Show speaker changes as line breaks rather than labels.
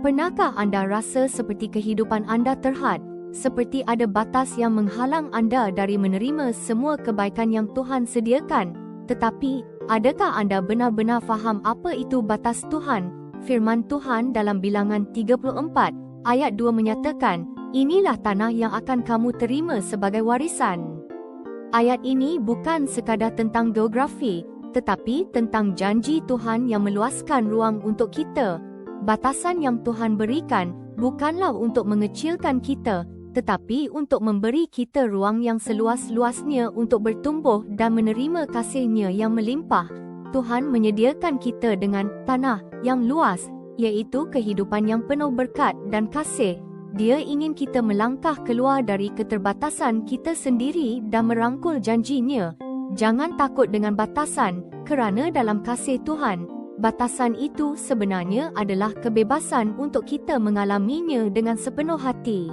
Pernahkah anda rasa seperti kehidupan anda terhad, seperti ada batas yang menghalang anda dari menerima semua kebaikan yang Tuhan sediakan? Tetapi, adakah anda benar-benar faham apa itu batas Tuhan? Firman Tuhan dalam Bilangan 34, ayat 2 menyatakan, inilah tanah yang akan kamu terima sebagai warisan. Ayat ini bukan sekadar tentang geografi, tetapi tentang janji Tuhan yang meluaskan ruang untuk kita. Batasan yang Tuhan berikan bukanlah untuk mengecilkan kita, tetapi untuk memberi kita ruang yang seluas-luasnya untuk bertumbuh dan menerima kasih-Nya yang melimpah. Tuhan menyediakan kita dengan tanah yang luas, iaitu kehidupan yang penuh berkat dan kasih. Dia ingin kita melangkah keluar dari keterbatasan kita sendiri dan merangkul janji-Nya. Jangan takut dengan batasan, kerana dalam kasih Tuhan, batasan itu sebenarnya adalah kebebasan untuk kita mengalaminya dengan sepenuh hati.